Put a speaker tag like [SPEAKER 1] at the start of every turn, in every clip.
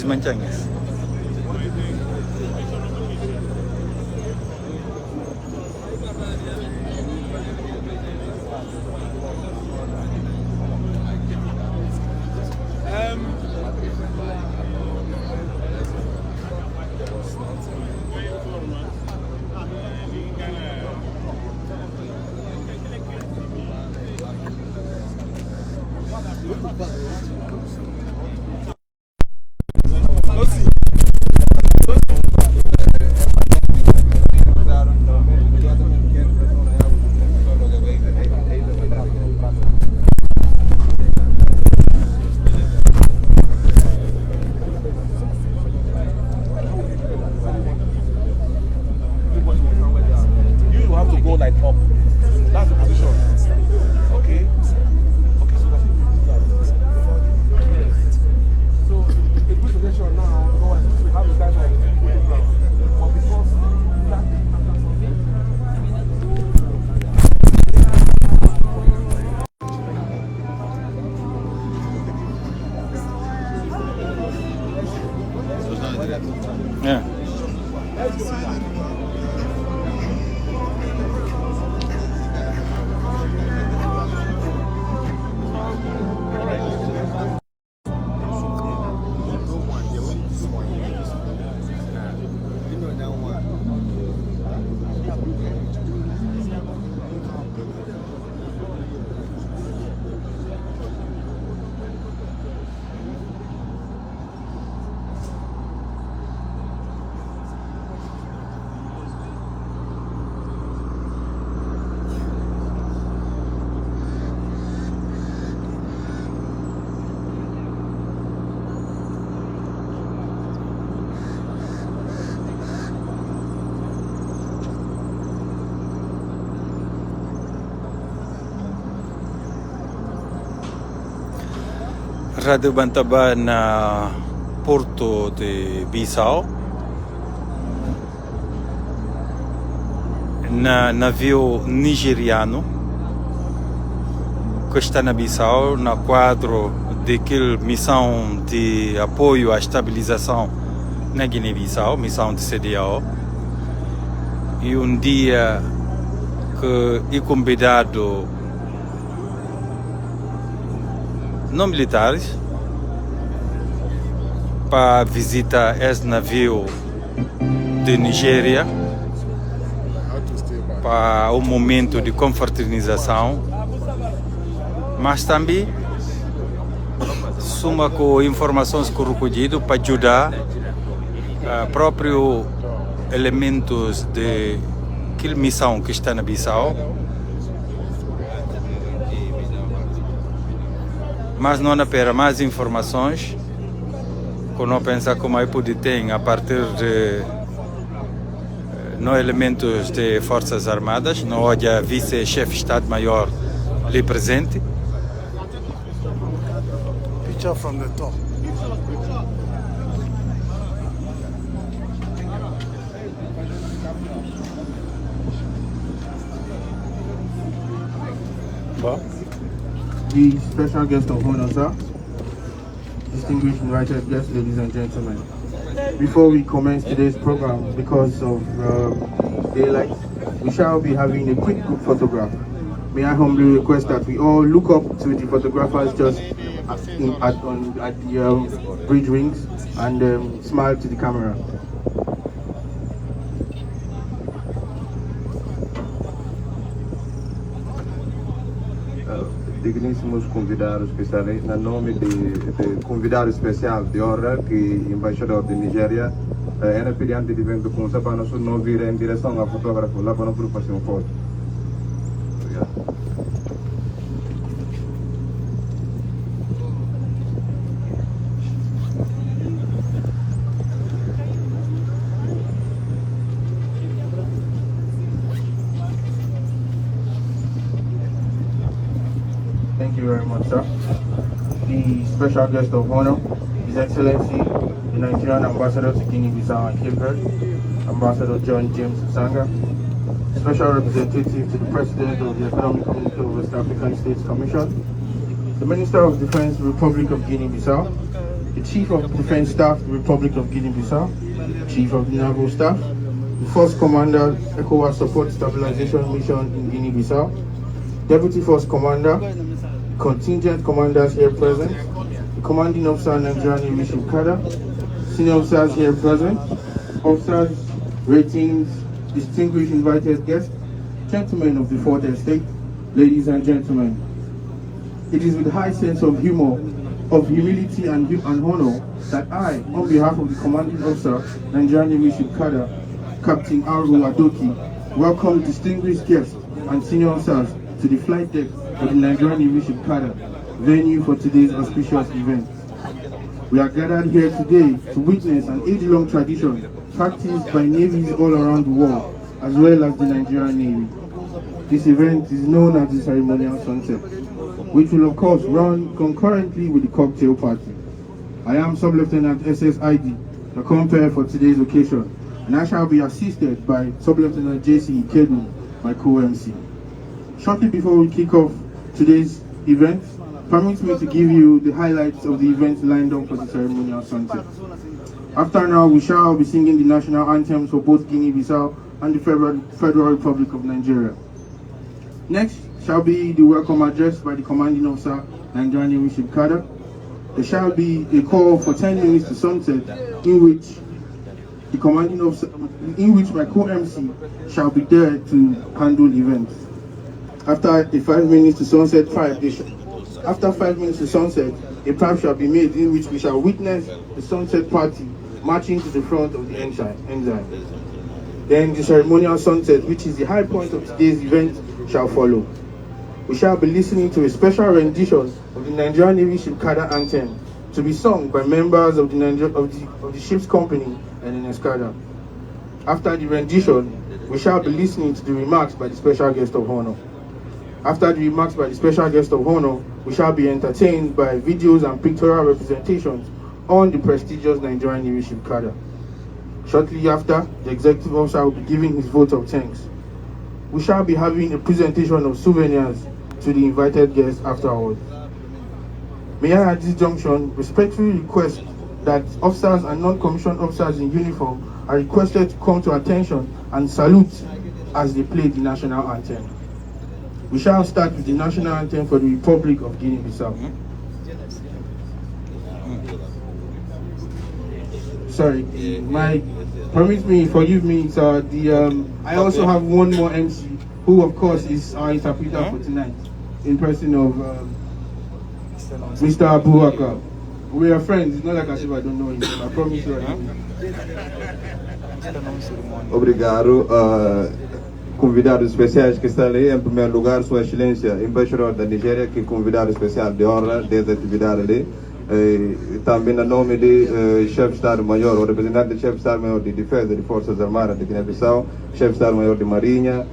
[SPEAKER 1] Mancangas. Yeah. Radio Bantaba na Porto de Bissau, na navio nigeriano que está na Bissau, na quadro daquela missão de apoio à estabilização na Guiné-Bissau, missão de CEDEAO. E dia que é convidado não militares para visitar esse navio de Nigéria para um momento de confraternização, mas também suma com informações que recolhido para ajudar próprios elementos de aquela missão que está na Bissau. Mas não espera mais informações, que não pensa como aí pode ter a partir de não elementos de Forças Armadas, não olha vice-chefe de Estado-Maior ali presente.
[SPEAKER 2] Picture from the top.
[SPEAKER 3] The special guest of honor, sir. distinguished invited guests, ladies and gentlemen. Before we commence today's program, because of daylight, we shall be having a quick group photograph. May I humbly request that we all look up to the photographers just at the bridge rings and smile to the camera.
[SPEAKER 4] Digníssimos convidados que estão aí, no nome de convidado especial de honra, que é embaixador de Nigéria, é pediante de evento com para nós não vir em direção ao fotógrafo lá para não fazer uma foto. Obrigado.
[SPEAKER 3] Thank you very much, sir. The special guest of honor, His Excellency, the Nigerian Ambassador to Guinea-Bissau and Cape Verde, Ambassador John James Sanga, Special Representative to the President of the Economic Community of West African States Commission, the Minister of Defense, Republic of Guinea-Bissau, the Chief of Defense Staff, Republic of Guinea-Bissau, Chief of the Naval Staff, the Force Commander, ECOWAS Support Stabilization Mission in Guinea-Bissau, Deputy Force Commander, contingent commanders here present, the commanding officer Nigerian Mission Cadre, senior officers here present, officers, ratings, distinguished invited guests, gentlemen of the Fourth Estate, ladies and gentlemen. It is with a high sense of humor, of humility and honor that I, on behalf of the commanding officer Nigerian Mission Cadre, Captain Aru Adoki, welcome distinguished guests and senior officers to the flight deck of the Nigerian Aviation Cadre, venue for today's auspicious event. We are gathered here today to witness an age-long tradition practiced by navies all around the world, as well as the Nigerian Navy. This event is known as the ceremonial sunset, which will of course run concurrently with the cocktail party. I am Sub-Lieutenant SSID, the compere for today's occasion, and I shall be assisted by Sub-Lieutenant JC Ikedu, my co-MC. Shortly before we kick off today's event, permit me to give you the highlights of the events lined up for the ceremonial sunset. After now, we shall be singing the national anthems for both Guinea-Bissau and the Federal Republic of Nigeria. Next shall be the welcome address by the commanding officer, Nigerian Aviation Cadre. There shall be a call for 10 minutes to sunset, in which the commanding officer, in which my co-MC shall be there to handle events. After 5 minutes to sunset, after 5 minutes to sunset, a pipe shall be made in which we shall witness the sunset party marching to the front of the ensign. Then the ceremonial sunset, which is the high point of today's event, shall follow. We shall be listening to a special rendition of the Nigerian Navy Ship Cadre anthem to be sung by members of the ship's company and an escadra. After the rendition, we shall be listening to the remarks by the special guest of honor. After the remarks by the special guest of honor, we shall be entertained by videos and pictorial representations on the prestigious Nigerian Navy Ship Cadre. Shortly after, the executive officer will be giving his vote of thanks. We shall be having a presentation of souvenirs to the invited guests afterwards. May I at this junction respectfully request that officers and non-commissioned officers in uniform are requested to come to attention and salute as they play the national anthem. We shall start with the national anthem for the Republic of Guinea-Bissau. Sorry, forgive me, sir. I also have one more MC, who of course is our interpreter for tonight, in person of Mr. Abuaka. We are friends. It's not like as if I don't know him. I promise you.
[SPEAKER 4] Obrigado. Convidados especiais que estão ali, em primeiro lugar, Sua Excelência, Embaixador da Nigéria, que é convidado especial de honra desde a atividade ali. Também no nome de chefe de Estado-Maior, o representante do chefe de Estado-Maior de Defesa de Forças Armadas de Guiné-Bissau, chefe de Estado-Maior de Marinha,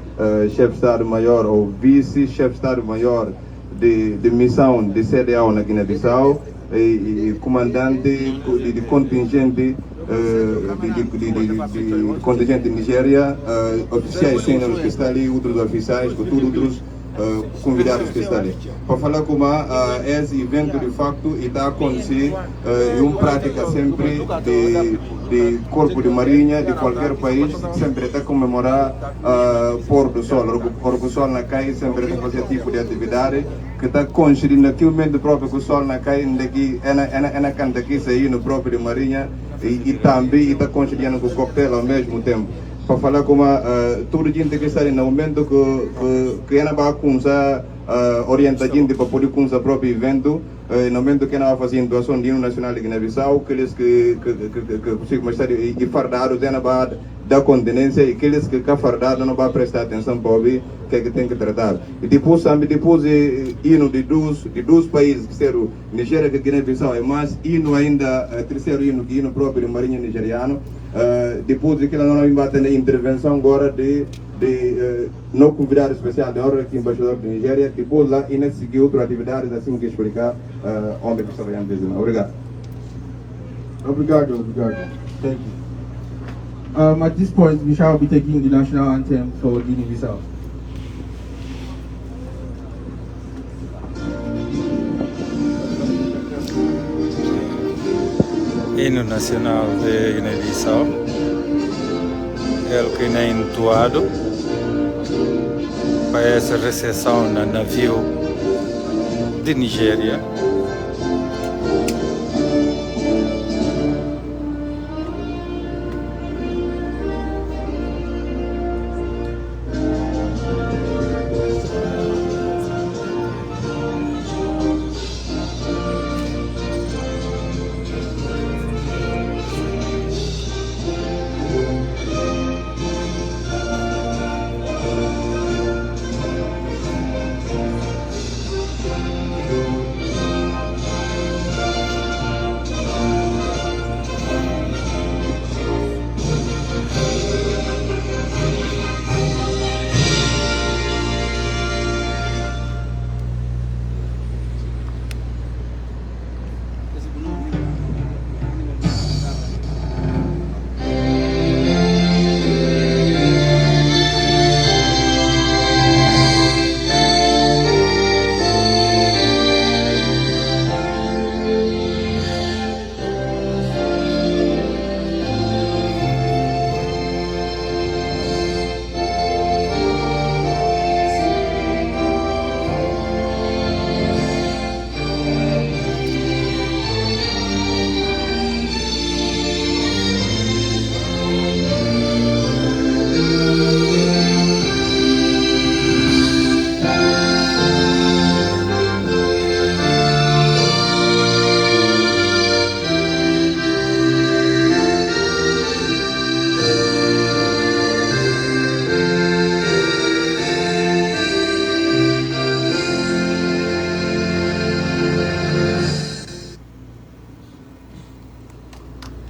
[SPEAKER 4] chefe de Estado-Maior ou vice, chefe de Estado-Maior de missão de CEDEAO na Guiné-Bissau, e comandante de contingente de contingente de Nigéria, oficiais sêniores que estão ali, outros oficiais, outros convidados que estão ali. Para falar como esse evento de facto está acontecendo e uma prática sempre de corpo de marinha de qualquer país, sempre está a comemorar pôr do sol. O sol na cai sempre está a fazer tipo de atividade que está coincidindo naquele momento próprio que o sol na cai, daqui é canta aqui sair no próprio de marinha e também está coincidindo com o coquetel ao mesmo tempo. Para falar como toda gente que está ali no momento que ela vai começar orientar gente para poder começar o próprio evento, no momento que ela vai fazer doação de hino nacional de Guiné-Bissau, aqueles que conseguem estar e fardados, ela vai dar continência e aqueles que estão fardados não vão prestar atenção para ouvir o que é que tem que tratar. E depois hino de dois países, que serão Nigéria e Guiné-Bissau, mas hino ainda, terceiro hino próprio do marinho nigeriano. Depois de que ela não vai ter intervenção agora de não convidado especial de honra aqui embaixador de Nigéria, depois lá ainda seguir outras atividades assim que explicar onde que está vendo dizer. Obrigado.
[SPEAKER 3] Obrigado. Thank you. At this point, we shall be taking the national anthem for Guinea-Bissau.
[SPEAKER 1] Hino nacional de Guiné-Bissau é o que é entoado para essa recepção na Navio de Nigéria.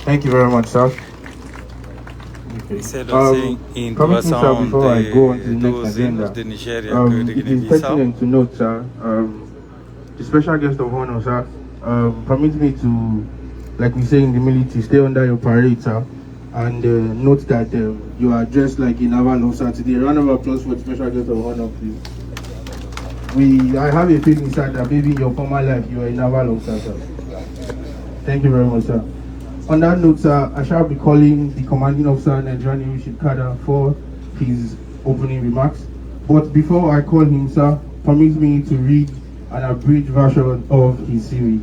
[SPEAKER 3] Thank you very much, sir.
[SPEAKER 1] Isso é assim, intuação dos hinos de Nigéria e de
[SPEAKER 3] it is
[SPEAKER 1] Guiné-Bissau.
[SPEAKER 3] pertinent to note, sir, the special guest of honor, sir, permit me to, like we say in the military, stay under your parade, sir, and note that you are dressed like a naval officer today. Round of applause for the special guest of honor, please. I have a feeling, sir, that maybe in your former life you were a naval officer, sir. Thank you very much, sir. On that note, sir, I shall be calling the commanding officer, Nigerian Navy Cadre, for his opening remarks. But before I call him, sir, permit me to read an abridged version of his series.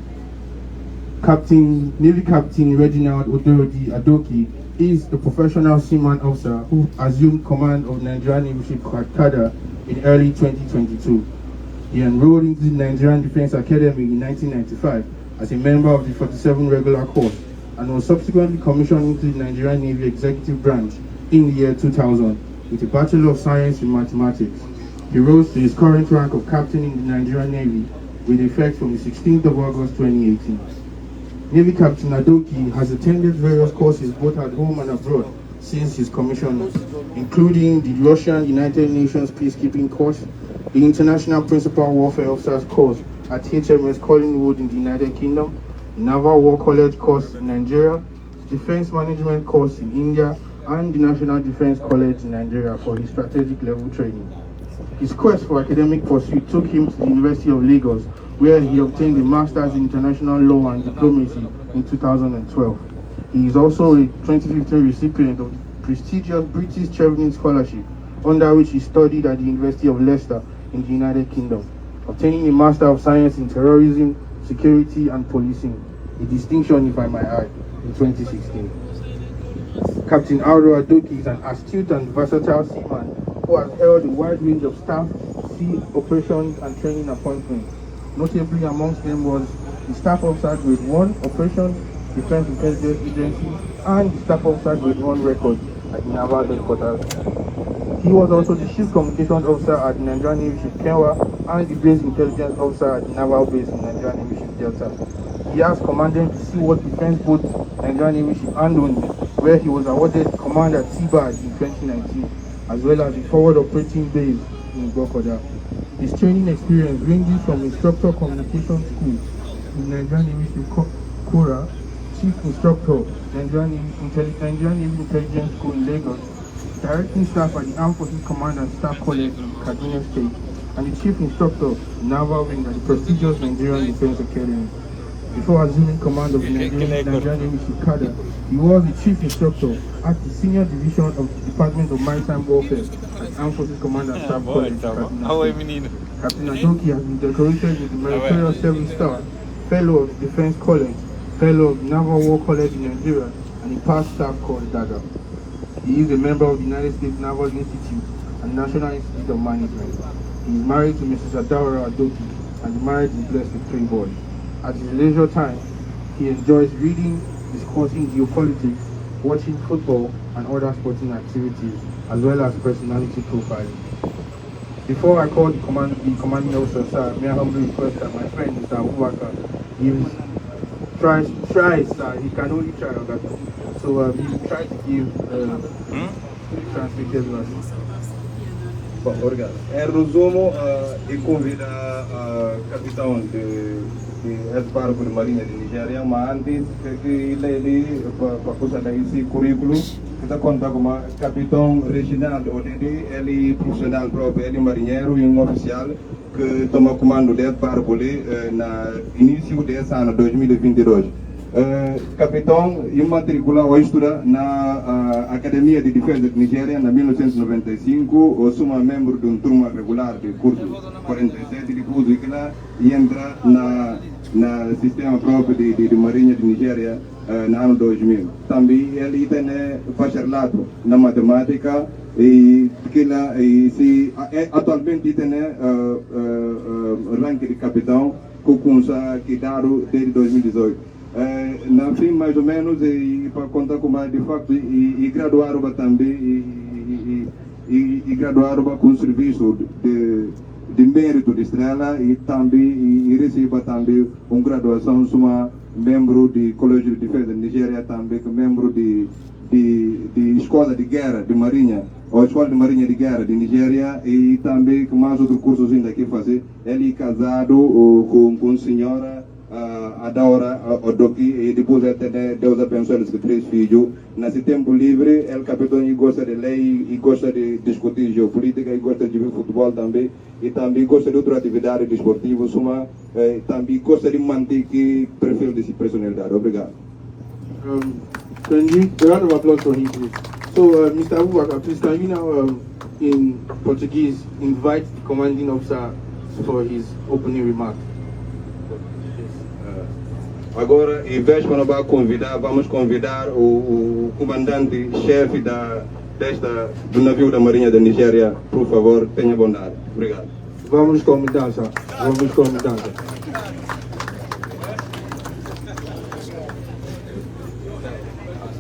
[SPEAKER 3] Navy Captain Reginald Odorodi Adoki is a professional seaman officer who assumed command of Nigerian Navy Cadre in early 2022. He enrolled into the Nigerian Defense Academy in 1995 as a member of the 47 regular course, and was subsequently commissioned into the Nigerian Navy Executive Branch in the year 2000 with a Bachelor of Science in Mathematics. He rose to his current rank of Captain in the Nigerian Navy with effect from the 16th of August 2018. Navy Captain Adoki has attended various courses both at home and abroad since his commissioning, including the Russian United Nations Peacekeeping course, the International Principal Warfare Officers course at HMS Collingwood in the United Kingdom, the Naval War College course in Nigeria, Defense Management course in India, and the National Defense College in Nigeria for his strategic level training. His quest for academic pursuit took him to the University of Lagos, where he obtained a Master's in International Law and Diplomacy in 2012. He is also a 2015 recipient of the prestigious British Chevening Scholarship, under which he studied at the University of Leicester in the United Kingdom, obtaining a Master of Science in Terrorism, Security and Policing, a distinction, if I might add, in 2016. Captain Aldo Adoki is an astute and versatile seaman who has held a wide range of staff, sea operations and training appointments. Notably amongst them was the Staff Officer Grade 1 Operations, Defense Intelligence Agency, and the Staff Officer Grade 1 Records at the Naval Headquarters. He was also the Chief Communications Officer at the Nigerian Navy Ship Kenwa and the Base Intelligence Officer at the Naval Base in Nigerian Navy Ship Delta. He has commanded the Seaworld Defense Boat Nigerian Navy Ship Andoni, where he was awarded command at Seabad in 2019, as well as the Forward Operating Base in Bokoda. His training experience ranges from Instructor Communication School in Nigerian Navy Ship Kora, Chief Instructor, Nigerian Navy Intelligence School in Lagos, Directing Staff at the Armed Forces Command and Staff College in Kaduna State, and the Chief Instructor, Naval Wing at the prestigious Nigerian Defense Academy. Before assuming command of the Nigerian Navy Ship Kada, he was the Chief Instructor at the Senior Division of the Department of Maritime Warfare at the Armed Forces Command and Staff College in Kaduna State. Captain Adoki has been decorated with the Meritorious Service Star, Fellow of the Defense College, Fellow of the Naval War College in Nigeria, and a past staff called DAGA. He is a member of the United States Naval Institute and National Institute of Management. He is married to Mrs. Adawara Adoki, and the marriage is blessed with 3 boys. At his leisure time, he enjoys reading, discussing geopolitics, watching football and other sporting activities, as well as personality profiling. Before I call the commanding officer, sir, may I humbly request that my friend Mr. Abubakar tries, sir, he can only try on that. So he will try to give translated version.
[SPEAKER 4] Bom, obrigado. Em resumo, e convida a capitão de barco de Marinha de Nigéria, mas antes que ele para usar esse currículo, está contando como capitão regional ODD, ele profissional próprio, ele marinheiro e oficial que toma comando desse barco na início desse ano 2022. Capitão matricula ou estuda na Academia de Defesa de Nigéria em 1995, ou suma membro de turma regular de curso 47, depois que lá entra na sistema próprio de Marinha de Nigéria no ano 2000. Também ele tem bacharelado na matemática e que lá atualmente tem ranking de capitão com curso que dado desde 2018. Na fim, mais ou menos, e para contar como de facto, e graduaram também, e graduaram com serviço de mérito de estrela e também receba também uma graduação, suma membro do Colégio de Defesa de Nigéria, também membro de Escola de Guerra de Marinha, ou Escola de Marinha de Guerra de Nigéria, e também com mais outros cursos ainda que fazer. Ele casado com a senhora Adawara Adoki, e depois ele tem Deus abençoe com 3 filhos. Nesse tempo livre, ele capitão e gosta de lei, e gosta de discutir geopolítica, e gosta de ver futebol também, e também gosta de outra atividade desportiva, também gosta de manter que prefere dessa personalidade. Obrigado.
[SPEAKER 3] A round of applause for him, please. So, Mr. Abubakar, please can you now, in Portuguese, invite the commanding officer for his opening remark?
[SPEAKER 4] Agora, em vez de vamos convidar o comandante-chefe do navio da Marinha da Nigéria, por favor, tenha bondade. Obrigado.
[SPEAKER 3] Vamos convidar, sir. Vamos convidar.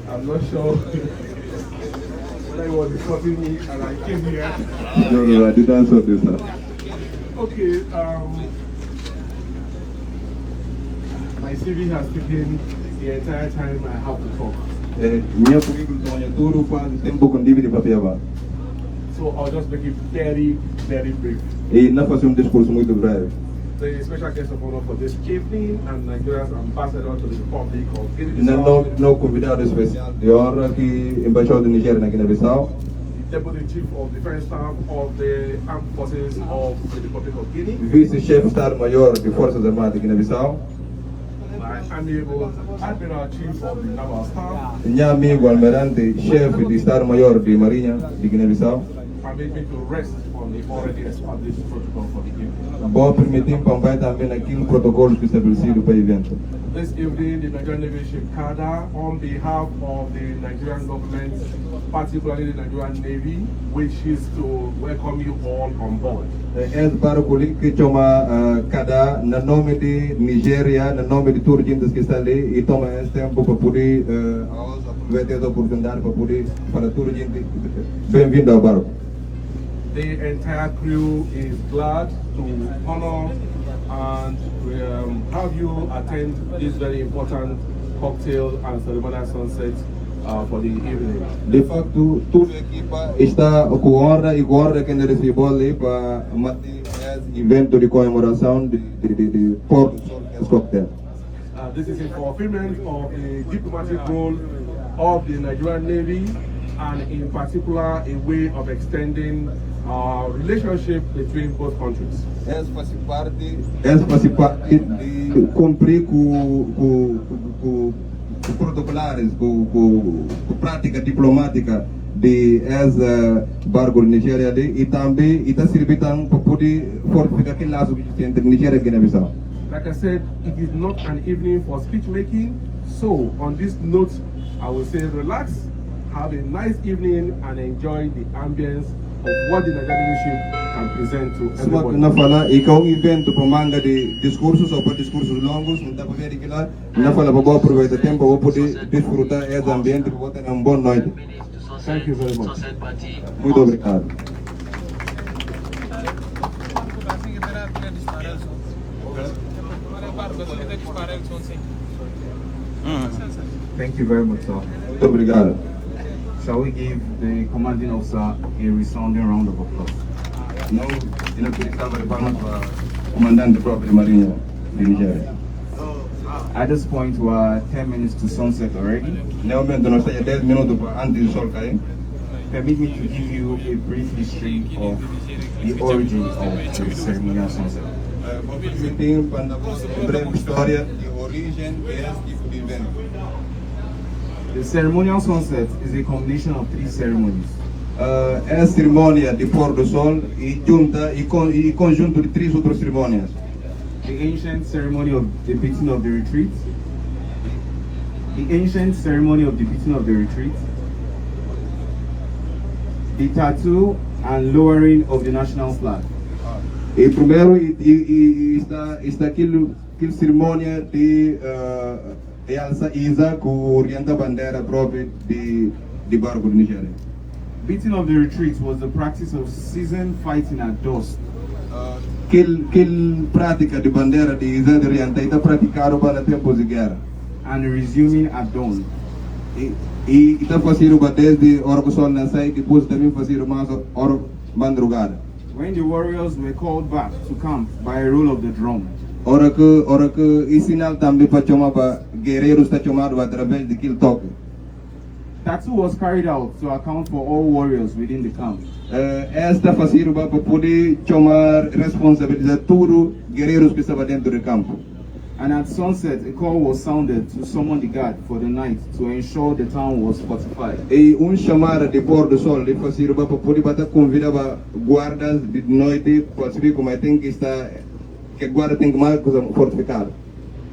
[SPEAKER 2] I'm not sure when I was reporting me and I came here.
[SPEAKER 4] No, I didn't answer this, sir.
[SPEAKER 2] Okay, my CV has taken the entire time I have to talk.
[SPEAKER 4] Minha currículo tinha tudo quase tempo com dívida para pagar.
[SPEAKER 2] So I'll just make it very, very brief.
[SPEAKER 4] E não fazer discurso muito breve.
[SPEAKER 2] The special guest of honor for this evening and Nigeria's ambassador to the Republic of Guinea-Bissau.
[SPEAKER 4] Não convidado especial de honra que embaixador de Nigéria na Guiné-Bissau.
[SPEAKER 2] The Deputy Chief of Defense Staff of the Armed Forces of the Republic of Guinea.
[SPEAKER 4] Vice-Chefe de Estado-Maior de Forças Armadas de Guiné-Bissau.
[SPEAKER 2] My amiable Admiral Chief of the Naval Staff.
[SPEAKER 4] Minha amigo Almirante, Chefe de Estado-Maior de Marinha de Guiné-Bissau.
[SPEAKER 2] Permit me to rest on the already established protocol for the evening.
[SPEAKER 4] Vou permitir também aquele protocolo que estabelecido para o evento.
[SPEAKER 2] This evening, the Nigerian Navy ship CADA, on behalf of the Nigerian government, particularly the Nigerian Navy, wishes to welcome you all on board.
[SPEAKER 4] Esse barco que chama CADA, no nome de Nigéria, no nome de todos os que estão ali, e toma esse tempo para poder aproveitar essa oportunidade para poder para todos bem-vindo ao barco.
[SPEAKER 2] The entire crew is glad to honor and have you attend this very important cocktail and ceremonial sunset for the evening.
[SPEAKER 4] De facto, toda a equipa está com honra e com honra que recebeu ali para manter esse evento de comemoração de Porto Sol Cocktail.
[SPEAKER 2] This is in fulfillment of the diplomatic role of the Nigerian Navy and in particular a way of extending relationship between both countries.
[SPEAKER 4] Essa faz parte de cumprir com protocolares, com prática diplomática de essa barco de Nigéria ali e também está servindo para poder fortificar aquele laço que existe entre Nigéria e Guiné-Bissau.
[SPEAKER 2] Like I said, it is not an evening for speech making, so on this note, I will say relax, have a nice evening and enjoy the ambience of what the Nigerian leadership can present to everybody.
[SPEAKER 4] Na fala e que evento para manga de discursos ou para discursos longos, não dá para ver aquilo lá. Na fala para aproveitar tempo para poder desfrutar esse ambiente para ter uma boa noite.
[SPEAKER 2] Thank you very much.
[SPEAKER 4] Muito obrigado.
[SPEAKER 5] Thank you very much, sir.
[SPEAKER 4] Muito obrigado.
[SPEAKER 5] Shall we give the commanding officer a resounding round of applause?
[SPEAKER 4] Não, eu não queria salvar de palmas para o comandante próprio de Marinha de Nigéria.
[SPEAKER 5] At this point, we are 10 minutes to sunset already.
[SPEAKER 4] No momento nós temos 10 minutos para antes do sol cair.
[SPEAKER 5] Permit me to give you a brief history of the origin of the ceremonial sunset.
[SPEAKER 4] Vou permitir para dar uma breve história de origem desse tipo de evento.
[SPEAKER 5] The ceremonial sunset is a combination of 3 ceremonies.
[SPEAKER 4] É a cerimônia de pôr do sol e junta e conjunto de 3 outras cerimônias.
[SPEAKER 5] The ancient ceremony of the beating of the retreat. The ancient ceremony of the beating of the retreat. The tattoo and lowering of the national flag.
[SPEAKER 4] E primeiro está aquilo cerimônia de alça isa que orienta a bandeira própria de barco de Nigéria.
[SPEAKER 5] Beating of the retreat was the practice of season fighting at dusk.
[SPEAKER 4] Aquela prática de bandeira de isa de orienta está praticado para tempos de guerra.
[SPEAKER 5] And resuming at dawn.
[SPEAKER 4] E está fazendo desde a hora que o sol nasce e depois também fazendo mais hora madrugada.
[SPEAKER 5] When the warriors were called back to camp by a roll of the drum.
[SPEAKER 4] Ora que e sinal também para chamar para guerreiros está chamado através daquele toque.
[SPEAKER 5] Tattoo was carried out to account for all warriors within the camp.
[SPEAKER 4] Esta fazendo para poder chamar responsabilidade tudo guerreiros que estavam dentro do campo.
[SPEAKER 5] And at sunset, a call was sounded to summon the guard for the night to ensure the town was fortified.
[SPEAKER 4] E chamada de pôr do sol de fazer para poder bater convidar guardas de noite para saber como tem que estar que guarda tem que mais coisa fortificada.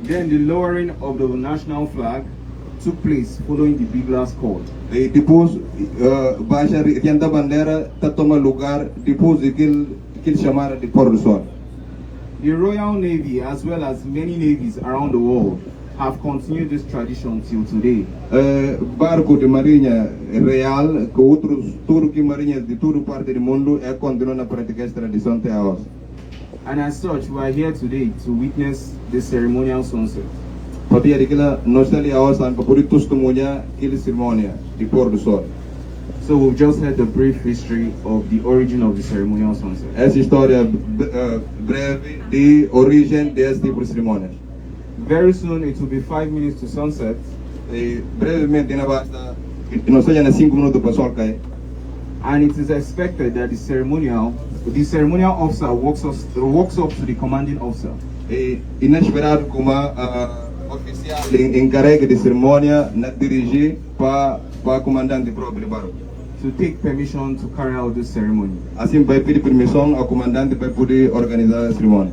[SPEAKER 5] Then the lowering of the national flag took place following the Biglas call.
[SPEAKER 4] E depois baixa a bandeira está toma lugar depois daquele chamada de pôr do sol.
[SPEAKER 5] The Royal Navy, as well as many navies around the world, have continued this tradition till today.
[SPEAKER 4] Barco de marinha real, que outros tudo que marinhas de toda parte do mundo continuam a praticar esta tradição até hoje.
[SPEAKER 5] And as such, we are here today to witness the ceremonial sunset.
[SPEAKER 4] Porque nós estamos ali hoje para poder testemunhar aquela cerimônia de pôr do sol.
[SPEAKER 5] So we've just heard the brief history of the origin of the ceremonial sunset.
[SPEAKER 4] Essa história breve de origem desse tipo de cerimônias.
[SPEAKER 5] Very soon it will be 5 minutes to sunset.
[SPEAKER 4] E brevemente não basta, não seja 5 minutos para o sol cair.
[SPEAKER 5] and it is expected that the ceremonial officer walks up to the commanding officer.
[SPEAKER 4] Inesperado como oficial encarregue de cerimônia na dirigir para comandante próprio de barco.
[SPEAKER 5] To take permission to carry out this ceremony.
[SPEAKER 4] Assim vai pedir permissão ao comandante para poder organizar a cerimônia.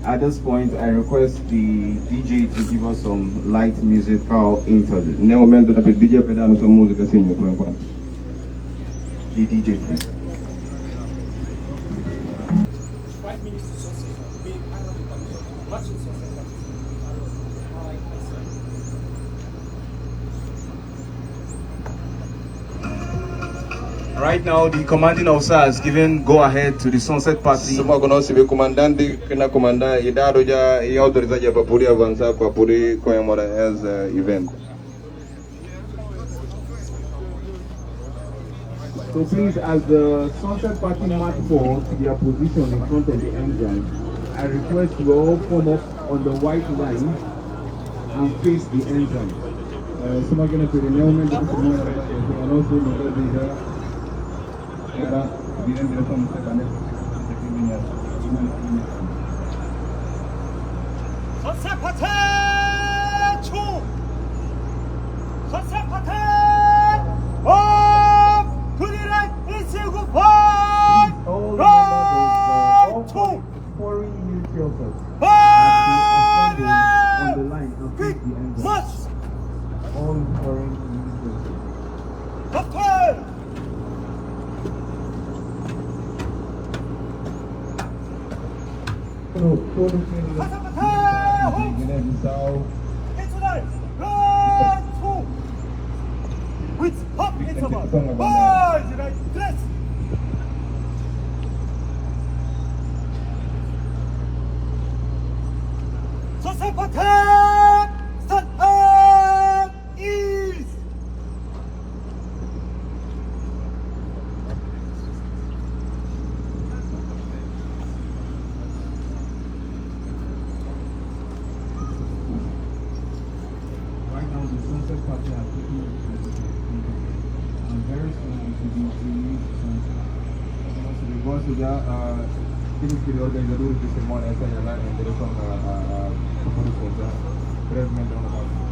[SPEAKER 5] At this point, I request the DJ to give us some light musical interlude.
[SPEAKER 4] No momento da DJ para dar nossa música assim, por enquanto.
[SPEAKER 5] The DJ, please. Right now, the commanding officer has given go-ahead to the sunset party.
[SPEAKER 4] Semua conosco o comandante que na comandar e dado já e autorizado já para poder avançar para poder comemorar esse evento.
[SPEAKER 5] So please, as the sunset party march forward to their position in front of the engine, I request you all come up on the white line and face the engine.
[SPEAKER 3] Guiné-Bissau. Quindi organizzatori di cerimonia segnalare in direzione a Furukosa brevemente una volta.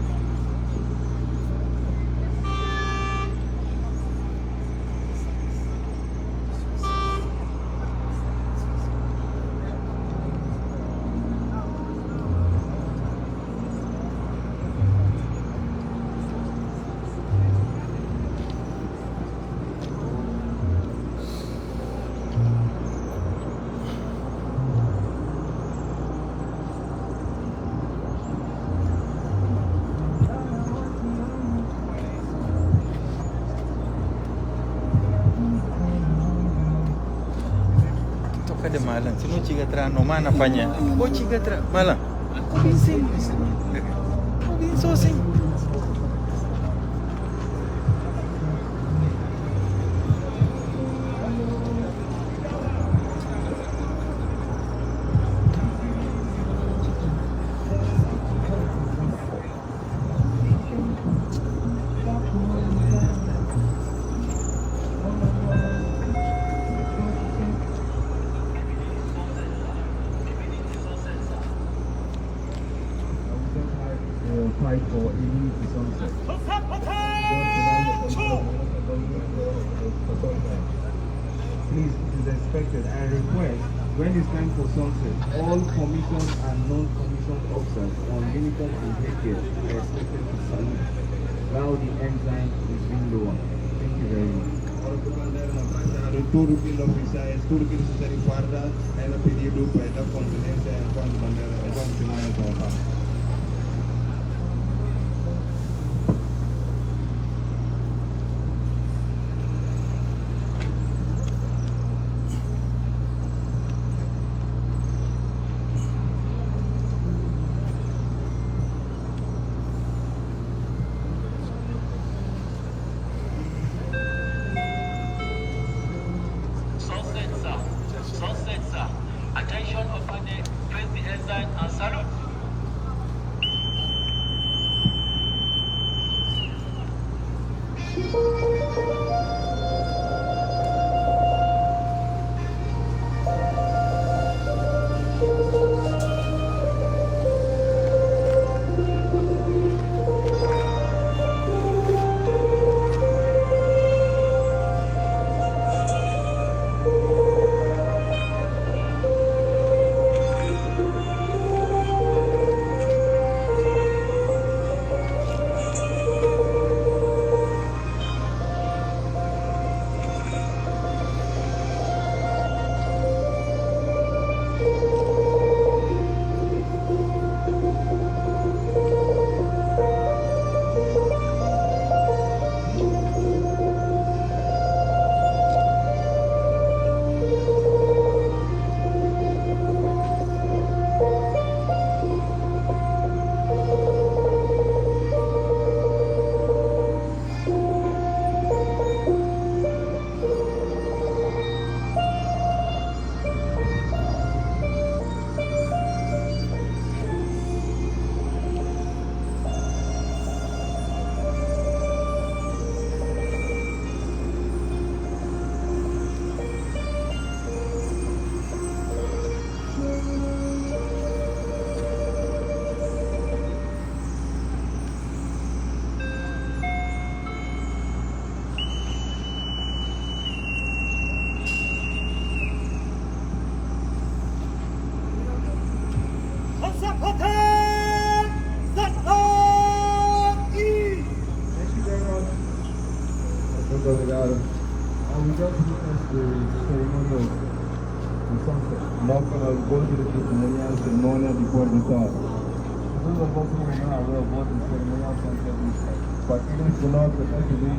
[SPEAKER 1] Kada malam, sino chiga tra no mana fanya. Bo chiga tra malam. Aku bising. Aku bising.
[SPEAKER 3] Fight for evening to sunset. Please, it is expected and request when it's time for sunset, all commissioned and non-commissioned officers on uniform and headgear are expected to salute while the ensign is being lowered. Thank you very much. Tudo que não precisa, tudo que precisa de guarda, ela pediu para dar continência enquanto bandeira, enquanto final é colocado.
[SPEAKER 6] Attention, Opande, press the ensign and salute.
[SPEAKER 3] witness the ceremony of the sunset. Now we'll go to the ceremonial before the sun. Those of us who are not aware of what the ceremonial sunset is, but even if you're not supposed to be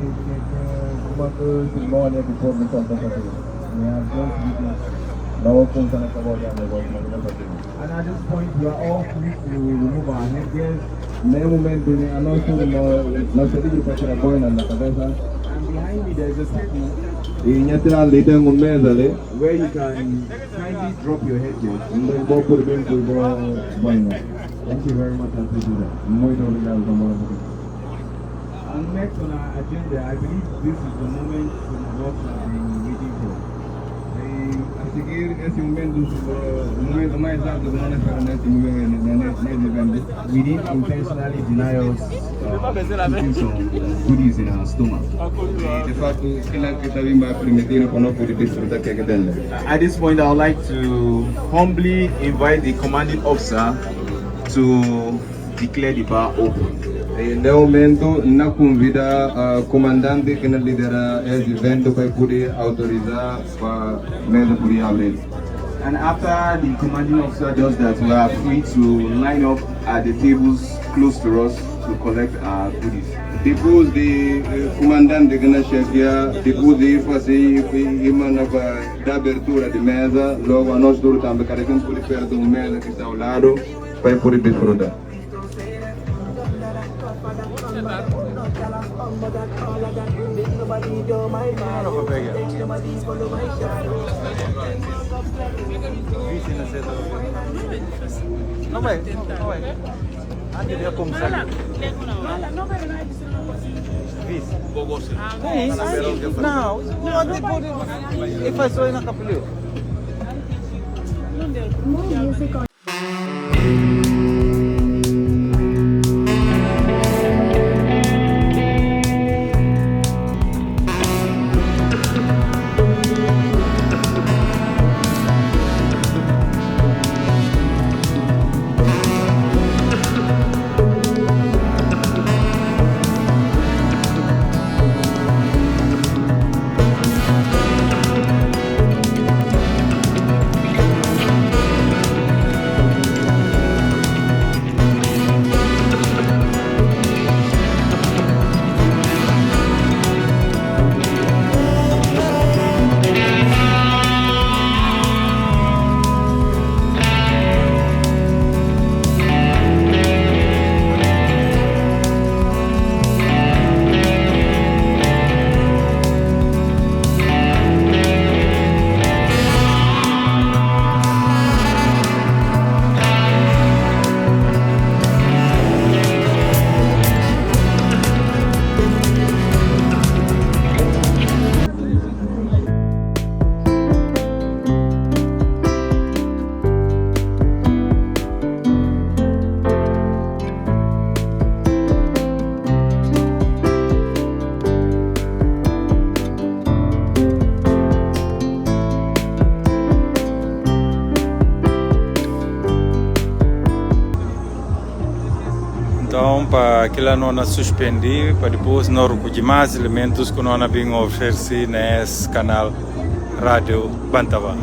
[SPEAKER 3] ceremony before the sunset, we have just witnessed. And at this point, we are all free to remove our headgears. Moment during announcement, and behind me there is a statement where you can kindly drop your headgear. Thank you very much. I appreciate that. And next on our agenda, I believe this is the moment what we've been waiting for. A seguir esse momento, o momento mais alto que nós esperamos nesse evento. We didn't intentionally deny us keeping some goodies in our stomach. De facto, aquilo que também vai permitir para nós poder desfrutar que tem. At this point, I would like to humbly invite the commanding officer to declare the bar open. Nesse momento, na convida a comandante que lidera esse evento para poder autorizar para a mesa poder abrir. And after the commanding officer does that, we are free to line up at the tables close to us to collect our goodies. Depois de comandante que chegar, depois de fazer a abertura de mesa, logo a nós todos também queremos poder perto da mesa que está ao lado para poder desfrutar.
[SPEAKER 1] Não vai. Antes de começar. Vice. Não, ele faz só aí na capelha. Então, para aquilo não suspender, para depois nós recolher mais elementos que nós vamos oferecer nesse canal Rádio Bantava.